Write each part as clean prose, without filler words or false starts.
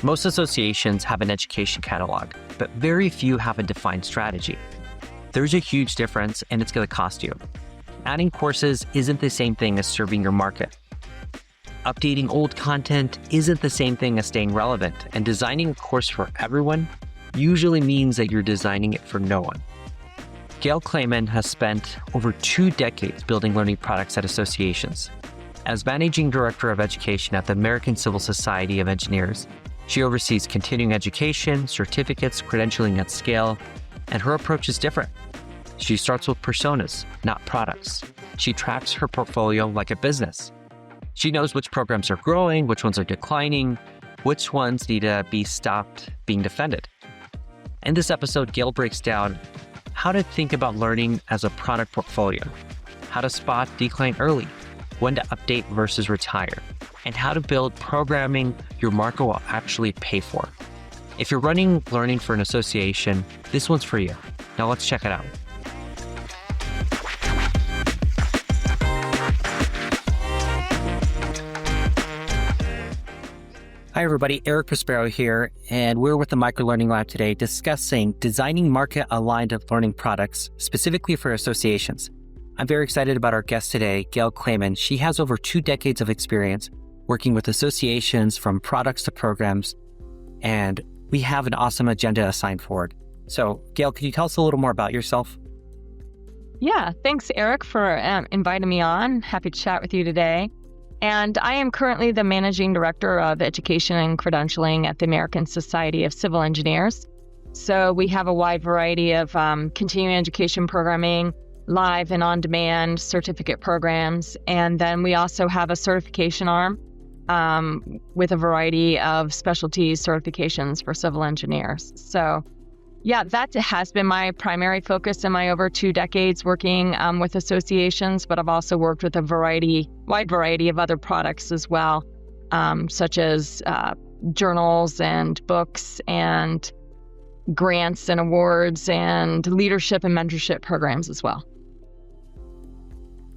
Most associations have an education catalog, but very few have a defined strategy. There's a huge difference, and it's going to cost you. Adding courses isn't the same thing as serving your market. Updating old content isn't the same thing as staying relevant, and designing a course for everyone usually means that you're designing it for no one. Gayle Claman has spent over 2 decades building learning products at associations. As Managing Director of Education at the American Civil Society of Engineers, she oversees continuing education, certificates, credentialing at scale, and her approach is different. She starts with personas, not products. She tracks her portfolio like a business. She knows which programs are growing, which ones are declining, which ones need to be stopped being defended. In this episode, Gayle breaks down how to think about learning as a product portfolio, how to spot decline early, when to update versus retire, and how to build programming your market will actually pay for. If you're running learning for an association, this one's for you. Now let's check it out. Hi everybody, Erick Prospero here, and we're with the Microlearning Lab today discussing designing market-aligned learning products specifically for associations. I'm very excited about our guest today, Gayle Claman. She has over 2 decades of experience working with associations from products to programs, and we have an awesome agenda assigned forward. So Gayle, can you tell us a little more about yourself? Yeah, thanks Erick for inviting me on. Happy to chat with you today. And I am currently the Managing Director of Education and Credentialing at the American Society of Civil Engineers. So we have a wide variety of continuing education programming, live and on-demand certificate programs. And then we also have a certification arm with a variety of specialty certifications for civil engineers. So yeah, that has been my primary focus in my over 2 decades working with associations, but I've also worked with a wide variety of other products as well, such as journals and books and grants and awards and leadership and mentorship programs as well.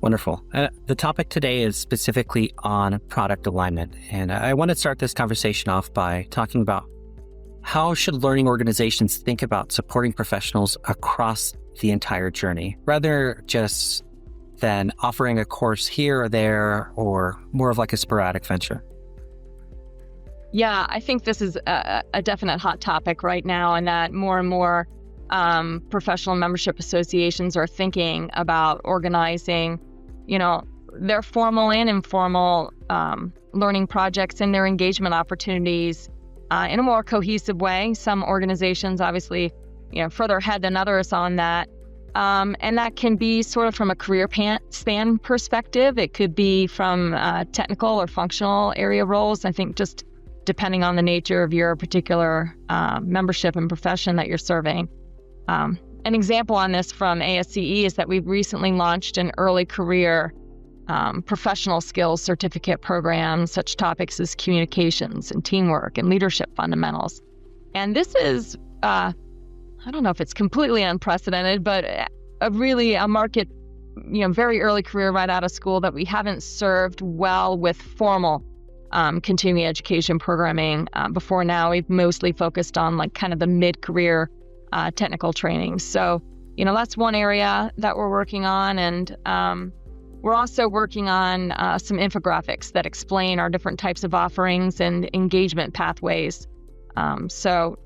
Wonderful. The topic today is specifically on product alignment, and I want to start this conversation off by talking about how should learning organizations think about supporting professionals across the entire journey, rather just than offering a course here or there, or more of like a sporadic venture? Yeah, I think this is a definite hot topic right now, and that more and more professional membership associations are thinking about organizing, their formal and informal learning projects and their engagement opportunities in a more cohesive way. Some organizations obviously, further ahead than others on that. And that can be sort of from a career span perspective. It could be from technical or functional area roles. I think just depending on the nature of your particular membership and profession that you're serving. An example on this from ASCE is that we've recently launched an early career professional skills certificate program, such topics as communications and teamwork and leadership fundamentals. And this is, I don't know if it's completely unprecedented, but a market, very early career right out of school that we haven't served well with formal continuing education programming before now. We've mostly focused on like kind of the mid-career technical training. So, that's one area that we're working on. And we're also working on some infographics that explain our different types of offerings and engagement pathways. So,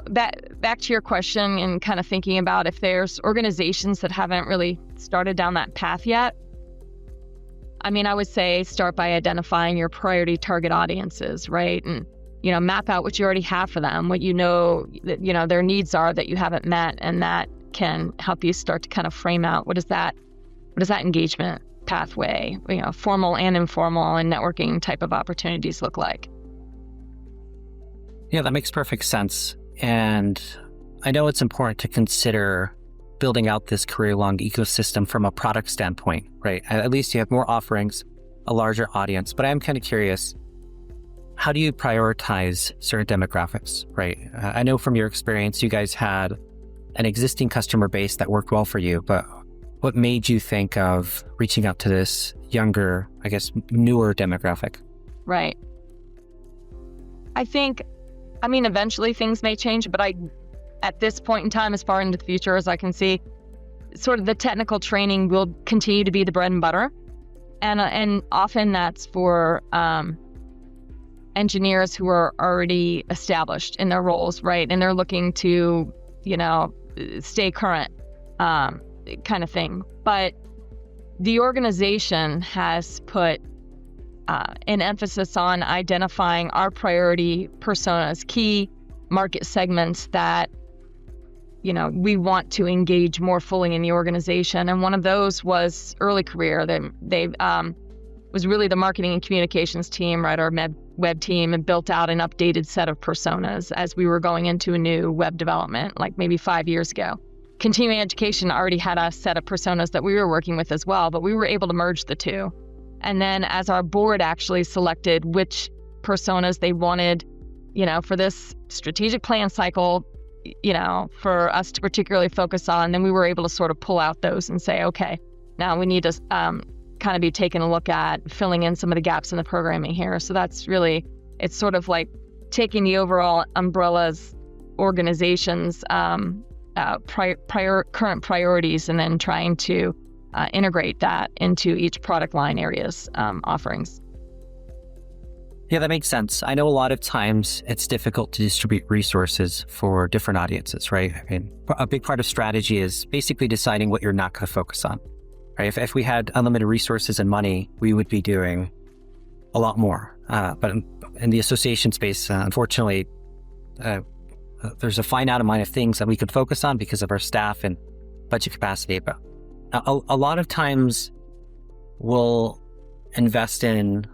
back to your question and kind of thinking about if there's organizations that haven't really started down that path yet. I would say start by identifying your priority target audiences, right? And, map out what you already have for them, what that, their needs are that you haven't met, and that can help you start to kind of frame out what does that engagement pathway, formal and informal and networking type of opportunities look like? Yeah, that makes perfect sense. And I know it's important to consider building out this career-long ecosystem from a product standpoint, right? At least you have more offerings, a larger audience. But I'm kind of curious, how do you prioritize certain demographics, right? I know from your experience, you guys had an existing customer base that worked well for you, but what made you think of reaching out to this younger, newer demographic? Right. I think I mean, eventually things may change, but at this point in time, as far into the future as I can see, sort of the technical training will continue to be the bread and butter. And often that's for engineers who are already established in their roles, right? And they're looking to, stay current, kind of thing. But the organization has put an emphasis on identifying our priority personas, key market segments that, we want to engage more fully in the organization. And one of those was early career. They was really the marketing and communications team, right? Our web team, and built out an updated set of personas as we were going into a new web development, like maybe 5 years ago. Continuing education already had a set of personas that we were working with as well, but we were able to merge the two. And then as our board actually selected which personas they wanted, for this strategic plan cycle, for us to particularly focus on, then we were able to sort of pull out those and say, okay, now we need to kind of be taking a look at filling in some of the gaps in the programming here. So that's really, it's sort of like taking the overall umbrellas organization's current priorities and then trying to integrate that into each product line area's offerings. Yeah, that makes sense. I know a lot of times it's difficult to distribute resources for different audiences, right? I mean, a big part of strategy is basically deciding what you're not going to focus on, right? If we had unlimited resources and money, we would be doing a lot more. But in the association space, unfortunately, there's a finite amount of things that we could focus on because of our staff and budget capacity. But a lot of times we'll invest in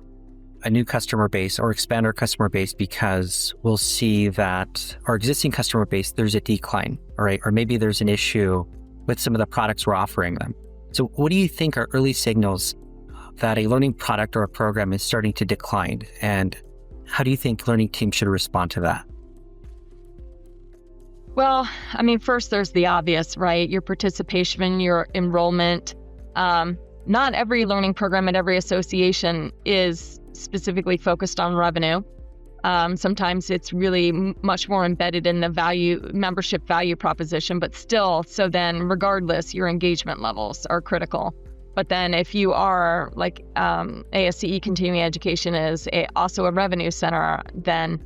a new customer base or expand our customer base because we'll see that our existing customer base, there's a decline, all right? Or maybe there's an issue with some of the products we're offering them. So what do you think are early signals that a learning product or a program is starting to decline? And how do you think learning teams should respond to that? Well, I mean, first there's the obvious, right? Your participation, your enrollment. Not every learning program at every association is specifically focused on revenue. Sometimes it's really much more embedded in the membership value proposition, but still, so then regardless, your engagement levels are critical. But then if you are like ASCE continuing education is also a revenue center, then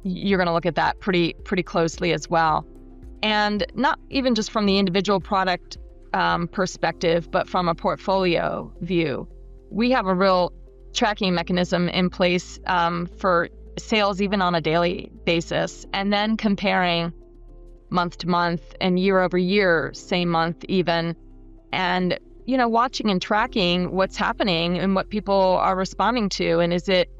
you're going to look at that pretty closely as well. And not even just from the individual product perspective, but from a portfolio view. We have a real tracking mechanism in place for sales even on a daily basis, and then comparing month to month and year over year, same month even, and watching and tracking what's happening and what people are responding to. And is it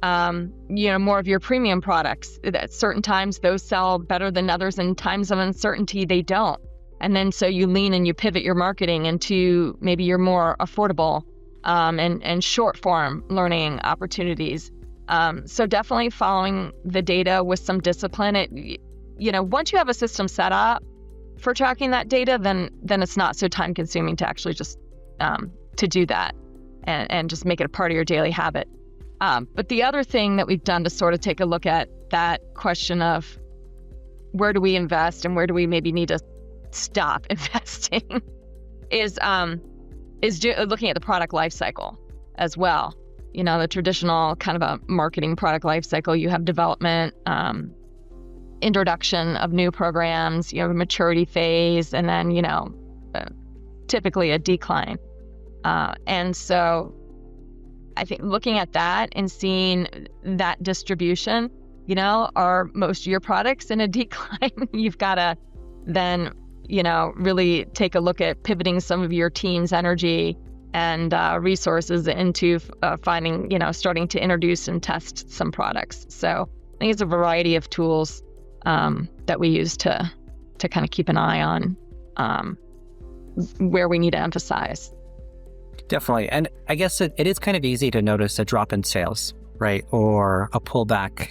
more of your premium products? At certain times those sell better than others, and times of uncertainty they don't. And then so you lean and you pivot your marketing into maybe your more affordable and short form learning opportunities. So definitely following the data with some discipline. Once you have a system set up for tracking that data, then it's not so time consuming to actually just to do that and just make it a part of your daily habit. But the other thing that we've done to sort of take a look at that question of where do we invest and where do we maybe need to stop investing is looking at the product life cycle as well. The traditional kind of a marketing product life cycle, you have development, introduction of new programs, you have a maturity phase, and then, typically a decline. And so I think looking at that and seeing that distribution, are most of your products in a decline, you've got to then really take a look at pivoting some of your team's energy and resources into finding, starting to introduce and test some products. So I think it's a variety of tools that we use to kind of keep an eye on where we need to emphasize. Definitely. And I guess it is kind of easy to notice a drop in sales, right? Or a pullback.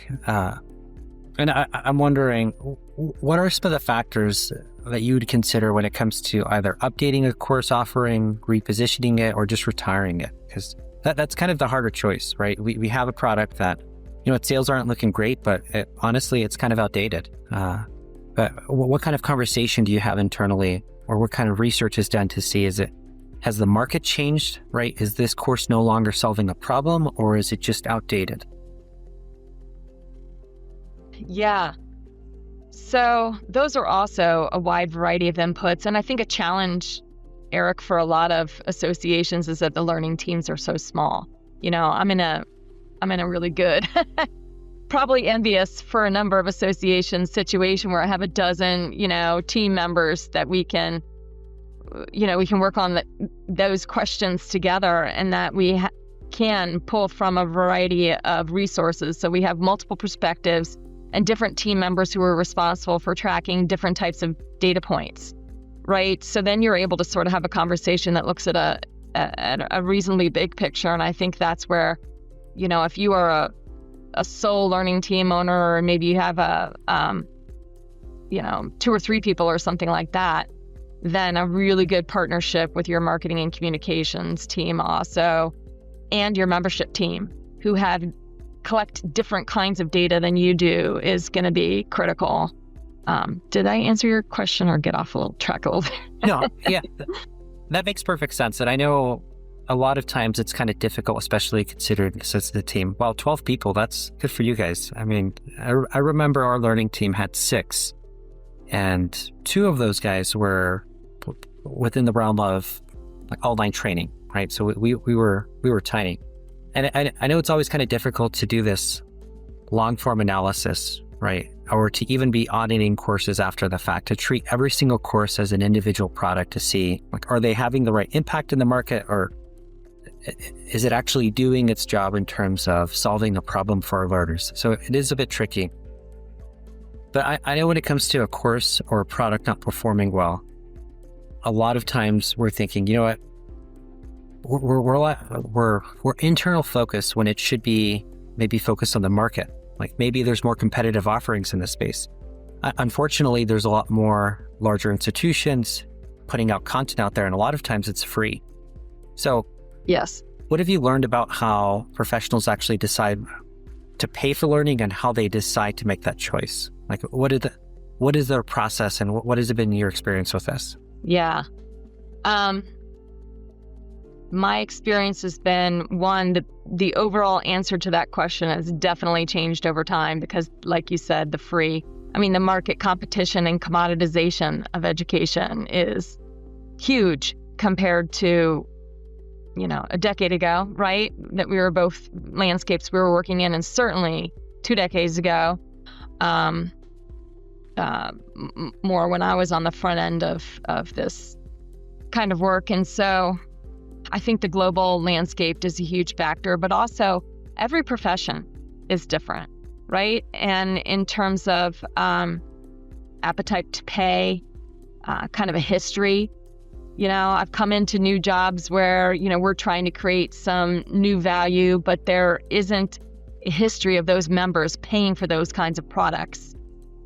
And I'm wondering, what are some of the factors that you would consider when it comes to either updating a course offering, repositioning it, or just retiring it? Because that's kind of the harder choice, right? We have a product that sales aren't looking great, but honestly, it's kind of outdated. But what kind of conversation do you have internally, or what kind of research is done to see, has the market changed, right? Is this course no longer solving a problem, or is it just outdated? Yeah. So those are also a wide variety of inputs. And I think a challenge, Eric, for a lot of associations is that the learning teams are so small. I'm in a really good, probably envious for a number of associations situation where I have a dozen, team members that we can work on those questions together, and that we can pull from a variety of resources. So we have multiple perspectives and different team members who are responsible for tracking different types of data points, right? So then you're able to sort of have a conversation that looks at a reasonably big picture. And I think that's where, if you are a sole learning team owner, or maybe you have 2 or 3 people or something like that, then a really good partnership with your marketing and communications team also, and your membership team, who collect different kinds of data than you do, is going to be critical. Did I answer your question or get off a little track a little bit? No, yeah, that makes perfect sense. And I know a lot of times it's kind of difficult, especially considering this as the team. Well, 12 people, that's good for you guys. I mean, I remember our learning team had 6, and 2 of those guys were within the realm of online training, right? So we were tiny. And I know it's always kind of difficult to do this long form analysis, right? Or to even be auditing courses after the fact, to treat every single course as an individual product to see, are they having the right impact in the market, or is it actually doing its job in terms of solving a problem for our learners? So it is a bit tricky. But I know when it comes to a course or a product not performing well, a lot of times we're thinking, you know what, we're internal focused when it should be maybe focused on the market. Like maybe there's more competitive offerings in this space. Unfortunately, there's a lot more larger institutions putting out content out there, and a lot of times it's free. So yes, what have you learned about how professionals actually decide to pay for learning and how they decide to make that choice? Like what is their process, and what has been your experience with this? Yeah. My experience has been, the overall answer to that question has definitely changed over time, because like you said, the market competition and commoditization of education is huge compared to, a decade ago, right? That we were both landscapes we were working in, and certainly 2 decades ago, more when I was on the front end of this kind of work. And so I think the global landscape is a huge factor, but also every profession is different, right? And in terms of appetite to pay, kind of a history, I've come into new jobs where, we're trying to create some new value, but there isn't a history of those members paying for those kinds of products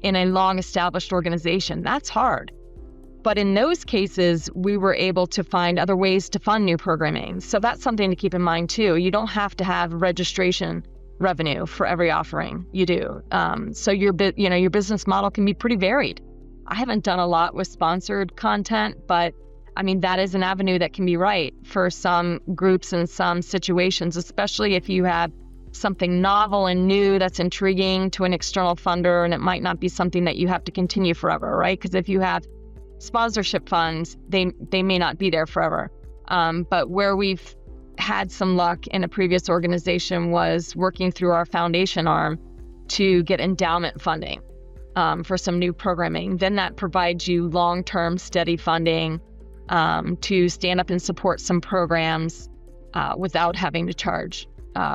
in a long established organization. That's hard. But in those cases, we were able to find other ways to fund new programming. So that's something to keep in mind too. You don't have to have registration revenue for every offering you do. So your business model can be pretty varied. I haven't done a lot with sponsored content, but that is an avenue that can be right for some groups and some situations, especially if you have something novel and new that's intriguing to an external funder, and it might not be something that you have to continue forever, right? Because if you have sponsorship funds, they may not be there forever. But where we've had some luck in a previous organization was working through our foundation arm to get endowment funding for some new programming. Then that provides you long-term steady funding to stand up and support some programs without having to charge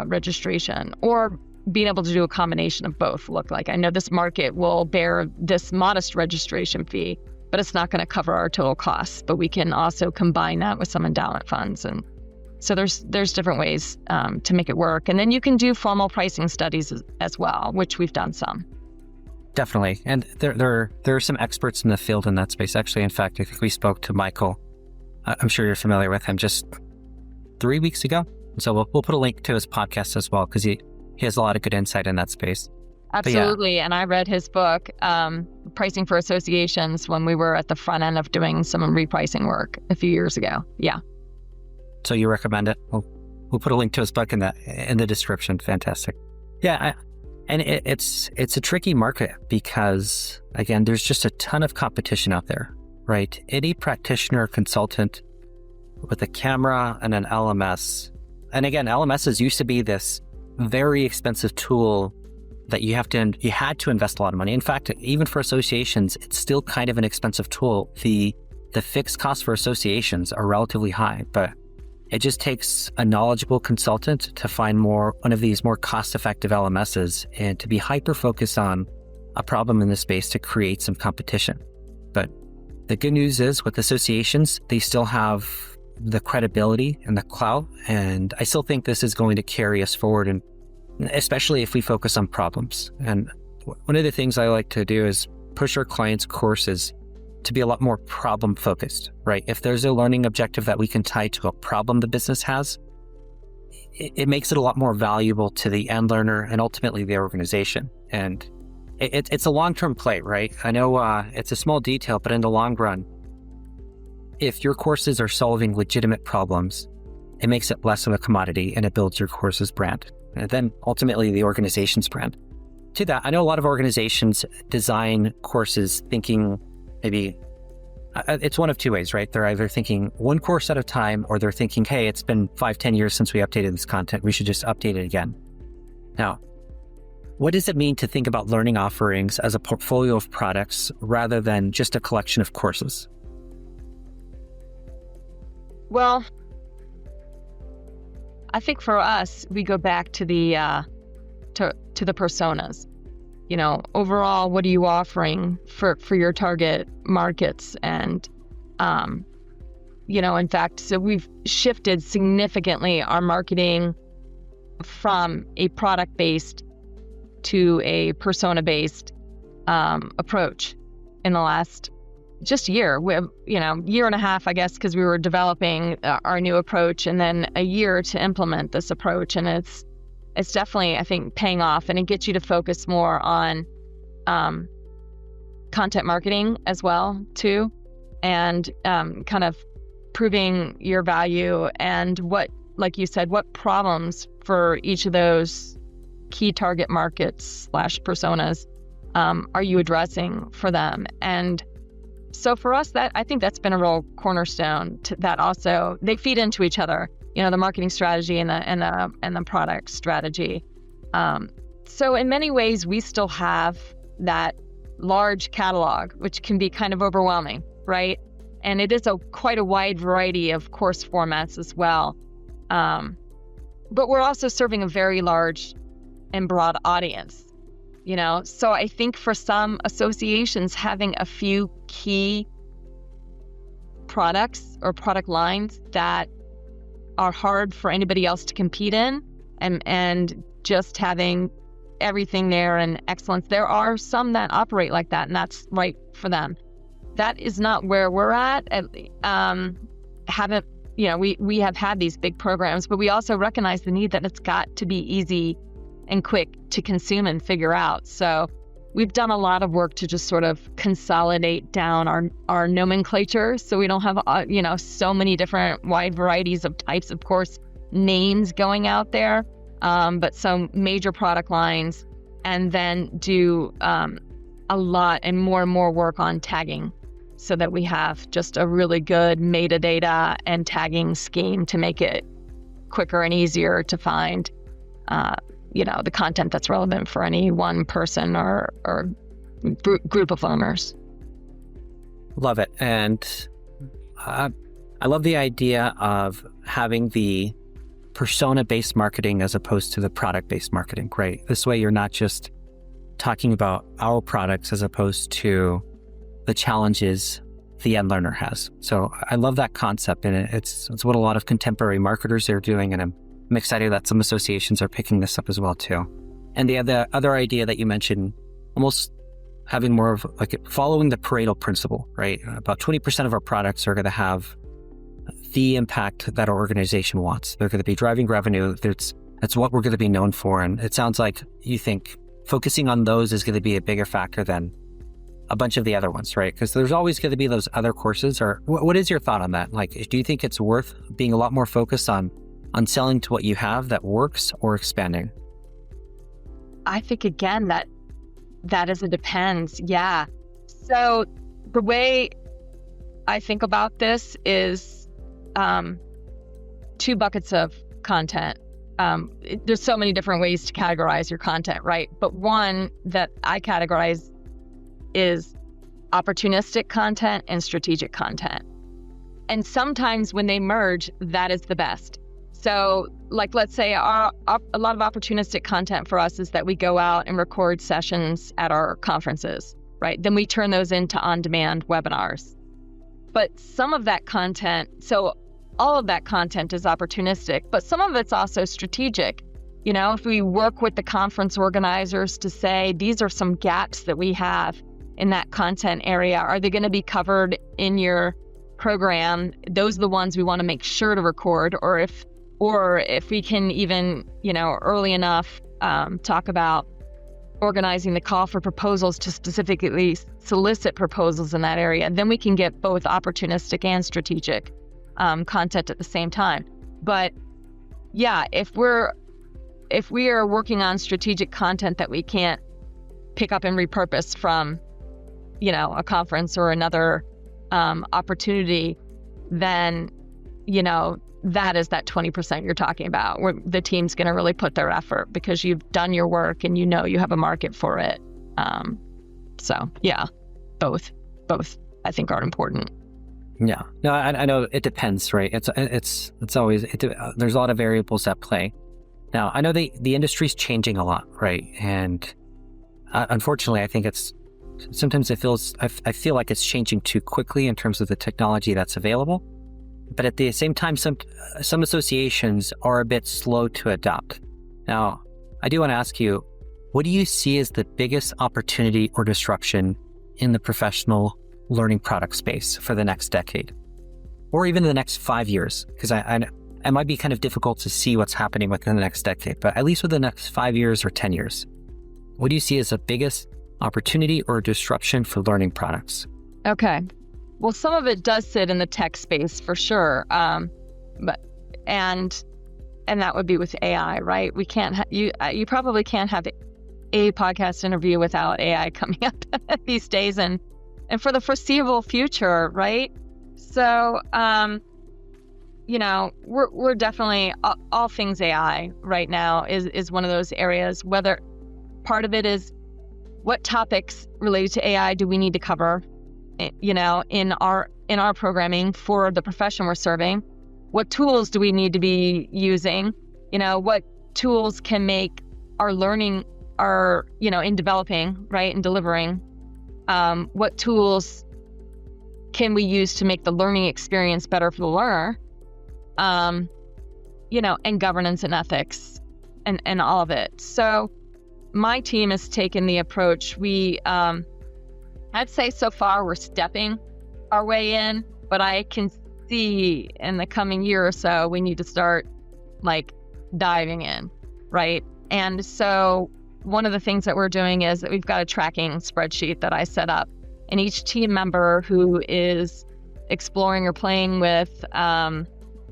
registration, or being able to do a combination of both. Look, like, I know this market will bear this modest registration fee, but it's not going to cover our total costs. But we can also combine that with some endowment funds. And so there's different ways to make it work. And then you can do formal pricing studies as well, which we've done some. Definitely. And there are some experts in the field in that space. Actually, in fact, I think we spoke to Michael. I'm sure you're familiar with him, just 3 weeks ago. So we'll put a link to his podcast as well, because He has a lot of good insight in that space. Absolutely. And I read his book, Pricing for Associations, when we were at the front end of doing some repricing work a few years ago. Yeah. So you recommend it? We'll put a link to his book in the description. Fantastic. Yeah. It's a tricky market because, again, there's just a ton of competition out there, right? Any practitioner or consultant with a camera and an LMS, and again, LMSs used to be this very expensive tool that you had to invest a lot of money. In fact, even for associations, it's still kind of an expensive tool. The fixed costs for associations are relatively high, but it just takes a knowledgeable consultant to find one of these more cost-effective LMSs and to be hyper-focused on a problem in this space to create some competition. But the good news is with associations, they still have the credibility and the clout, and I still think this is going to carry us forward, and especially if we focus on problems. And one of the things I like to do is push our clients' courses to be a lot more problem focused, right? If there's a learning objective that we can tie to a problem the business has, it makes it a lot more valuable to the end learner and ultimately the organization. And it's a long-term play, right? I know it's a small detail, but in the long run, if your courses are solving legitimate problems, it makes it less of a commodity and it builds your course's brand. And then ultimately the organization's brand. To that, I know a lot of organizations design courses thinking maybe it's one of two ways, right? They're either thinking one course at a time, or they're thinking, hey, it's been 5-10 years since we updated this content. We should just update it again. Now, what does it mean to think about learning offerings as a portfolio of products rather than just a collection of courses? Well, I think for us, we go back to the to the personas. You know, overall, what are you offering for your target markets? And, in fact, so we've shifted significantly our marketing from a product-based to a persona-based approach in the last just year. We have, year and a half, I guess, because we were developing our new approach, and then a year to implement this approach. And it's definitely, I think, paying off, and it gets you to focus more on content marketing as well, too, and kind of proving your value and what, like you said, what problems for each of those key target markets / personas are you addressing for them. And so for us, that I think that's been a real cornerstone to that. Also, they feed into each other, the marketing strategy and the product strategy. So in many ways, we still have that large catalog, which can be kind of overwhelming, right? And it is quite a wide variety of course formats as well. But we're also serving a very large and broad audience, So I think for some associations, having a few key products or product lines that are hard for anybody else to compete in, and just having everything there and excellence. There are some that operate like that, and that's right for them. That is not where we're at. We have had these big programs, but we also recognize the need that it's got to be easy and quick to consume and figure out. So we've done a lot of work to just sort of consolidate down our nomenclature, so we don't have so many different wide varieties of types of course names going out there, but some major product lines, and then do a lot and more work on tagging, so that we have just a really good metadata and tagging scheme to make it quicker and easier to find the content that's relevant for any one person or group of learners. Love it. And I love the idea of having the persona-based marketing as opposed to the product-based marketing, right? This way you're not just talking about our products as opposed to the challenges the end learner has. So I love that concept, and it's what a lot of contemporary marketers are doing, and I'm excited that some associations are picking this up as well too. And the other idea that you mentioned, almost having more of like following the Pareto principle, right? About 20% of our products are going to have the impact that our organization wants. They're going to be driving revenue. That's what we're going to be known for. And it sounds like you think focusing on those is going to be a bigger factor than a bunch of the other ones, right? Because there's always going to be those other courses. Or what is your thought on that? Like, do you think it's worth being a lot more focused on selling to what you have that works or expanding? I think, again, that is a depends. Yeah. So the way I think about this is two buckets of content. There's so many different ways to categorize your content, right? But one that I categorize is opportunistic content and strategic content. And sometimes when they merge, that is the best. So like, let's say a lot of opportunistic content for us is that we go out and record sessions at our conferences, right? Then we turn those into on-demand webinars. But some of that content, so all of that content is opportunistic, but some of it's also strategic. You know, if we work with the conference organizers to say, these are some gaps that we have in that content area, are they going to be covered in your program? Those are the ones we want to make sure to record. Or if we can even, early enough, talk about organizing the call for proposals to specifically solicit proposals in that area, then we can get both opportunistic and strategic content at the same time. But yeah, if we are working on strategic content that we can't pick up and repurpose from, a conference or another opportunity, then, that is that 20% you're talking about, where the team's going to really put their effort because you've done your work and you have a market for it. So yeah, both I think are important. Yeah, no, I know it depends, right? It's always, there's a lot of variables at play. Now, I know the industry's changing a lot, right? And unfortunately, I think sometimes I feel like it's changing too quickly in terms of the technology that's available. But at the same time, some associations are a bit slow to adopt. Now, I do want to ask you, what do you see as the biggest opportunity or disruption in the professional learning product space for the next decade, or even the next 5 years? Because it might be kind of difficult to see what's happening within the next decade, but at least within the next 5 years or 10 years, what do you see as the biggest opportunity or disruption for learning products? Okay. Well, some of it does sit in the tech space for sure, but that would be with AI, right? We can't. You probably can't have a podcast interview without AI coming up these days, and for the foreseeable future, right? So, we're definitely all things AI right now is one of those areas. Whether part of it is what topics related to AI do we need to cover, in our programming for the profession we're serving? What tools do we need to be using? What tools can make our learning, in developing, right, and delivering? What tools can we use to make the learning experience better for the learner? And governance and ethics and all of it. So my team has taken the approach. I'd say so far we're stepping our way in, but I can see in the coming year or so, we need to start diving in, right? And so one of the things that we're doing is that we've got a tracking spreadsheet that I set up, and each team member who is exploring or playing with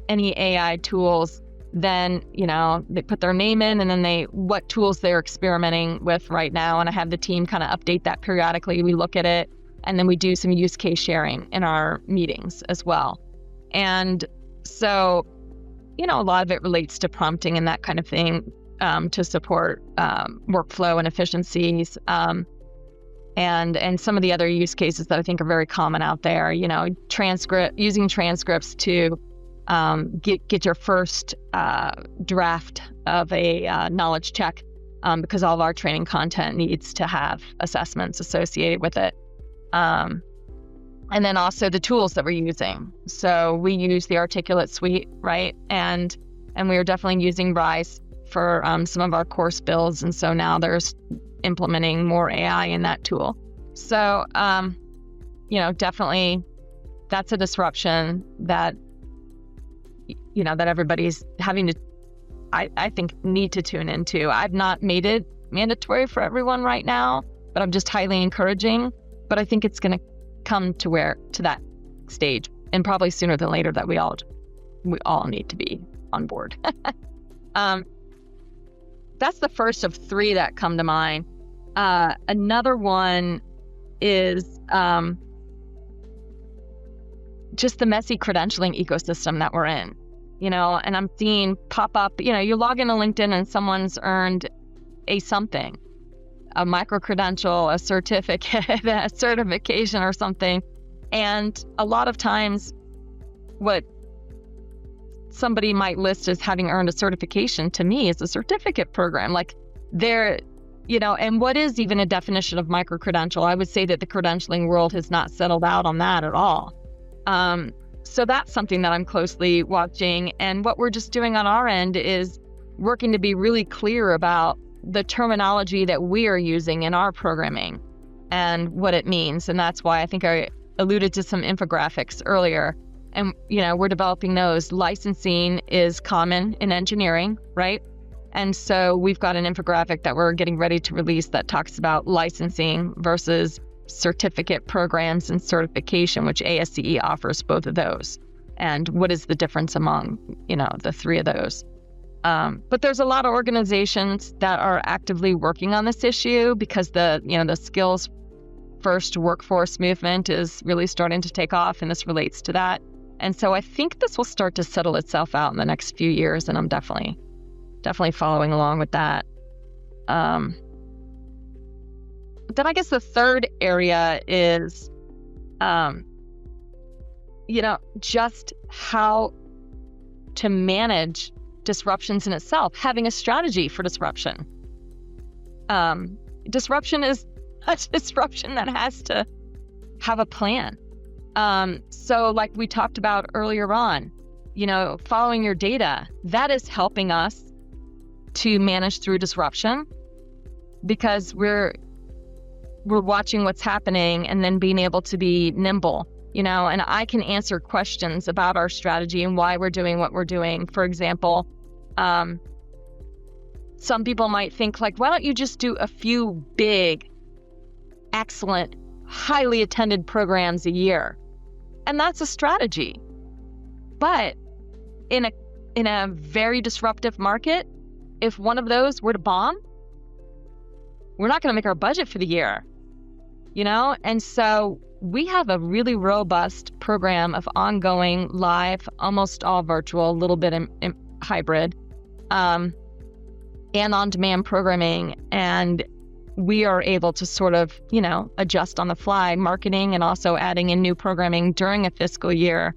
any AI tools, then, they put their name in and then what tools they're experimenting with right now. And I have the team kind of update that periodically. We look at it, and then we do some use case sharing in our meetings as well. And so, a lot of it relates to prompting and that kind of thing to support workflow and efficiencies. And some of the other use cases that I think are very common out there, using transcripts to get your first draft of a knowledge check, because all of our training content needs to have assessments associated with it. And then also the tools that we're using. So we use the Articulate suite, right? And we are definitely using Rise for some of our course builds. And so now there's implementing more AI in that tool. So, definitely that's a disruption that, that everybody's having to I think need to tune into. I've not made it mandatory for everyone right now, but I'm just highly encouraging. But I think it's going to come to that stage, and probably sooner than later, that we all need to be on board. That's the first of three that come to mind. Another one is just the messy credentialing ecosystem that we're in, and I'm seeing pop up, you log into LinkedIn and someone's earned something, a micro-credential, a certificate, a certification or something. And a lot of times what somebody might list as having earned a certification to me is a certificate program. Like and what is even a definition of micro-credential? I would say that the credentialing world has not settled out on that at all. So that's something that I'm closely watching. And what we're just doing on our end is working to be really clear about the terminology that we are using in our programming and what it means. And that's why I think I alluded to some infographics earlier. And, we're developing those. Licensing is common in engineering, right? And so we've got an infographic that we're getting ready to release that talks about licensing versus certificate programs and certification, which ASCE offers both of those. And what is the difference among, the three of those? But there's a lot of organizations that are actively working on this issue because the skills first workforce movement is really starting to take off, and this relates to that. And so I think this will start to settle itself out in the next few years, and I'm definitely following along with that. Then I guess the third area is, just how to manage disruptions in itself, having a strategy for disruption. Disruption is a disruption that has to have a plan. So like we talked about earlier on, following your data, that is helping us to manage through disruption because we're watching what's happening and then being able to be nimble, and I can answer questions about our strategy and why we're doing what we're doing. For example, some people might think like, why don't you just do a few big, excellent, highly attended programs a year? And that's a strategy. But in a very disruptive market, if one of those were to bomb, we're not going to make our budget for the year, And so we have a really robust program of ongoing live, almost all virtual, a little bit in hybrid, and on-demand programming. And we are able to sort of, adjust on the fly marketing and also adding in new programming during a fiscal year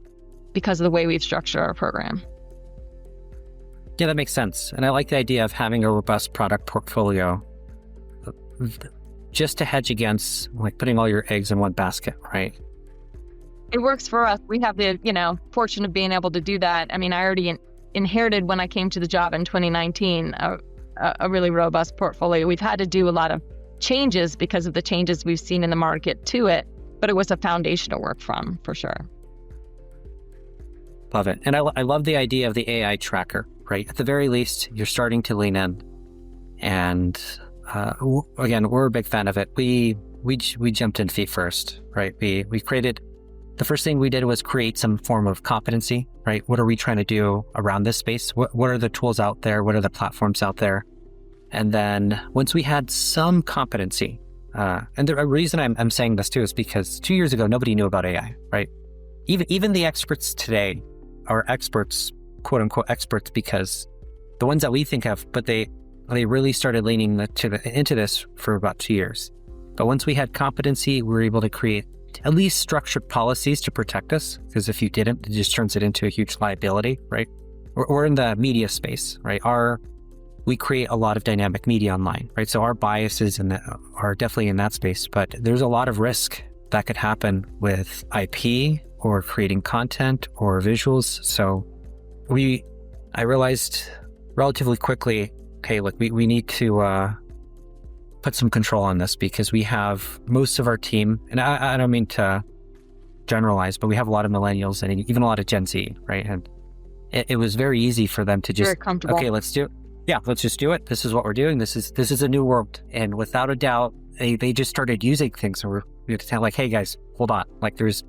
because of the way we've structured our program. Yeah, that makes sense. And I like the idea of having a robust product portfolio just to hedge against like putting all your eggs in one basket, right? It works for us. We have the, fortune of being able to do that. I mean, I already inherited when I came to the job in 2019, a really robust portfolio. We've had to do a lot of changes because of the changes we've seen in the market to it, but it was a foundation to work from, for sure. Love it. And I love the idea of the AI tracker, right? At the very least, you're starting to lean in. And again, we're a big fan of it. We jumped in feet first, right? We created, the first thing we did was create some form of competency, right? What are we trying to do around this space? What are the tools out there? What are the platforms out there? And then once we had some competency, and the reason I'm saying this too is because 2 years ago, nobody knew about AI, right? Even the experts today are experts, quote unquote experts, because the ones that we think of, but they really started leaning into this for about 2 years. But once we had competency, we were able to create at least structured policies to protect us, because if you didn't, it just turns it into a huge liability, right? We're in the media space, right? We create a lot of dynamic media online, right? So our biases are definitely in that space, but there's a lot of risk that could happen with IP or creating content or visuals. So I realized relatively quickly, okay, look, we need to put some control on this, because we have most of our team, and I don't mean to generalize, but we have a lot of millennials and even a lot of Gen Z, right? it was very easy for them to just, very comfortable. okay, let's do it. Yeah, let's just do it. This is what we're doing. This is a new world. And without a doubt, they just started using things. So we're kind of like, hey guys, hold on. Like there's,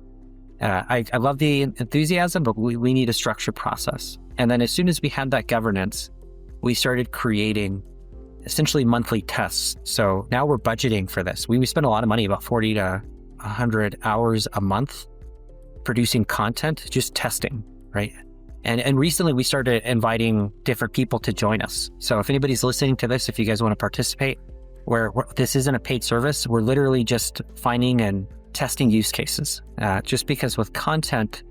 I love the enthusiasm, but we need a structured process. And then as soon as we had that governance, we started creating essentially monthly tests. So now we're budgeting for this. We spend a lot of money, about 40 to 100 hours a month producing content, just testing, right? And recently we started inviting different people to join us. So if anybody's listening to this, if you guys want to participate, where this isn't a paid service, we're literally just finding and testing use cases. Just because with content,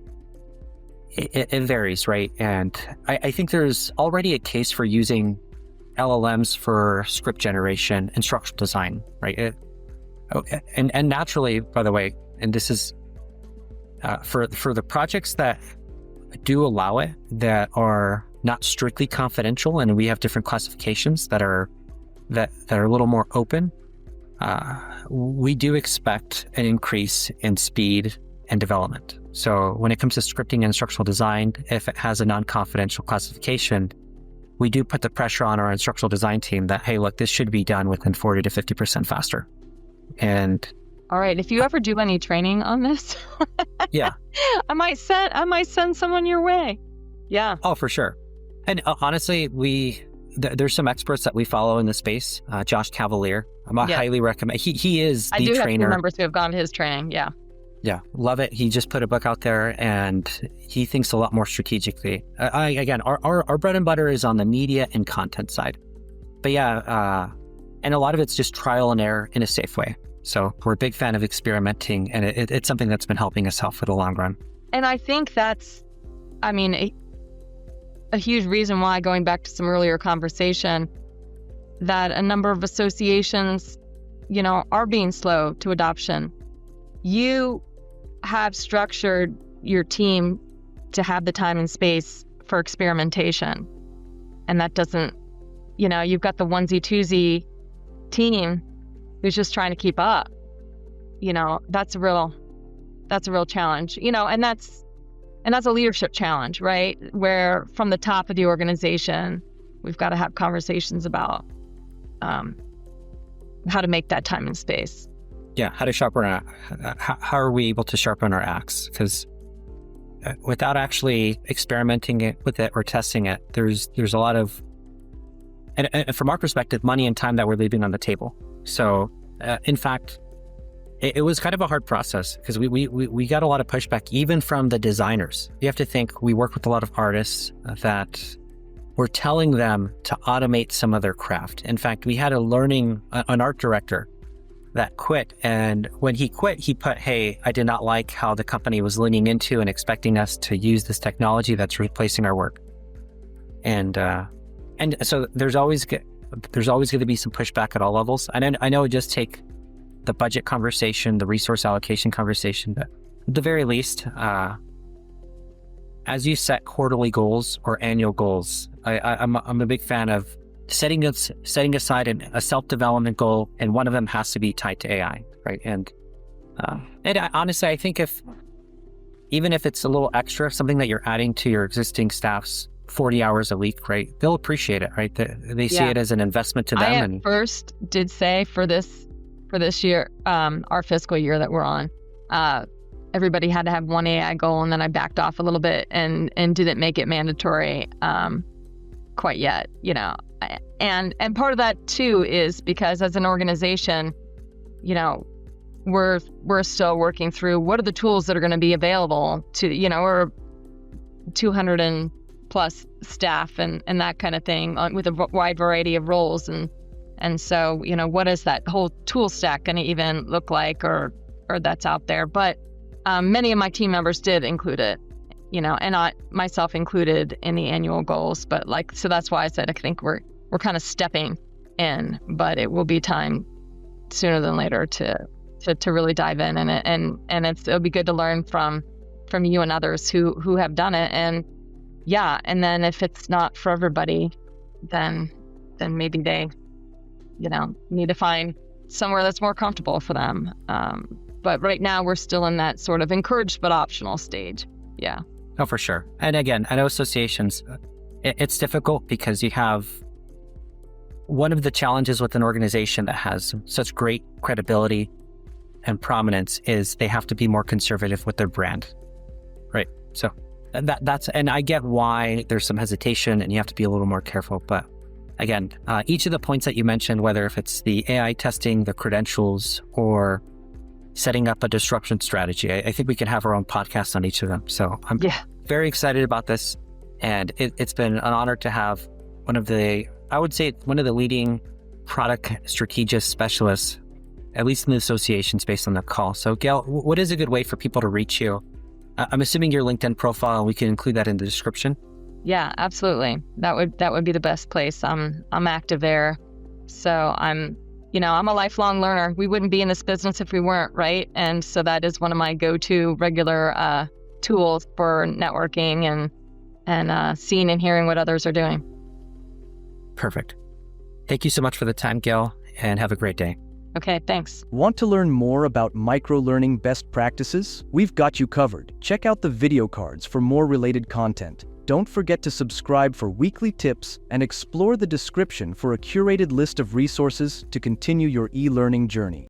it varies, right? And I think there's already a case for using LLMs for script generation, instructional design, right? And naturally, by the way, and this is for the projects that do allow it, that are not strictly confidential, and we have different classifications that are a little more open, we do expect an increase in speed and development. So when it comes to scripting and instructional design, if it has a non-confidential classification, we do put the pressure on our instructional design team that, hey, look, this should be done within 40 to 50% faster. And all right, if you ever do any training on this, yeah, I might send someone your way. Yeah. Oh, for sure. And honestly, there's some experts that we follow in the space. Josh Cavalier, I highly recommend. He is the trainer. I do have members who have gone to his training. Yeah. Yeah, love it. He just put a book out there, and he thinks a lot more strategically. Again, our bread and butter is on the media and content side, but yeah, and a lot of it's just trial and error in a safe way. So we're a big fan of experimenting, and it's something that's been helping us out for the long run. And I think that's, a huge reason why, going back to some earlier conversation, that a number of associations, are being slow to adoption. You have structured your team to have the time and space for experimentation. And that doesn't, you've got the onesie twosie team who's just trying to keep up. That's a real challenge, and that's a leadership challenge, right? Where from the top of the organization, we've got to have conversations about how to make that time and space. Yeah, how to sharpen how are we able to sharpen our axe? Because without actually experimenting with it or testing it, there's a lot of, and from our perspective, money and time that we're leaving on the table. So, in fact, it was kind of a hard process because we got a lot of pushback even from the designers. You have to think, we work with a lot of artists that we're telling them to automate some of their craft. In fact, we had an art director that quit. And when he quit, he put, hey, I did not like how the company was leaning into and expecting us to use this technology that's replacing our work. And so there's always going to be some pushback at all levels. And I know it just take the budget conversation, the resource allocation conversation, but at the very least, as you set quarterly goals or annual goals, I'm a big fan of setting aside a self-development goal, and one of them has to be tied to AI, right? And honestly, I think even if it's a little extra, something that you're adding to your existing staff's 40 hours a week, right? They'll appreciate it, right? They see it as an investment to them. I at first did say for this year, our fiscal year that we're on, everybody had to have one AI goal, and then I backed off a little bit and didn't make it mandatory quite yet, And part of that too is because as an organization, we're still working through what are the tools that are going to be available to, we're 200 and plus staff and that kind of thing with a wide variety of roles. And so, what is that whole tool stack going to even look like or that's out there? But many of my team members did include it, and I myself included in the annual goals. But so that's why I said I think we're kind of stepping in, but it will be time sooner than later to really dive in, and it'll be good to learn from you and others who have done it. And and then if it's not for everybody, then maybe they need to find somewhere that's more comfortable for them. But right now we're still in that sort of encouraged but optional stage. Oh, for sure. And again, I know associations, it's difficult because you have one of the challenges with an organization that has such great credibility and prominence is they have to be more conservative with their brand, right? So that's, and I get why there's some hesitation and you have to be a little more careful. But again, each of the points that you mentioned, whether if it's the AI testing, the credentials, or setting up a disruption strategy, I think we can have our own podcast on each of them. So I'm very excited about this. And it's been an honor to have one of the leading product strategist specialists, at least in the association space, on the call. So Gayle, what is a good way for people to reach you? I'm assuming your LinkedIn profile, we can include that in the description. Yeah, absolutely. That would be the best place. I'm active there. So I'm a lifelong learner. We wouldn't be in this business if we weren't, right? And so that is one of my go-to regular tools for networking and seeing and hearing what others are doing. Perfect. Thank you so much for the time, Gayle, and have a great day. Okay, thanks. Want to learn more about microlearning best practices? We've got you covered. Check out the video cards for more related content. Don't forget to subscribe for weekly tips and explore the description for a curated list of resources to continue your e-learning journey.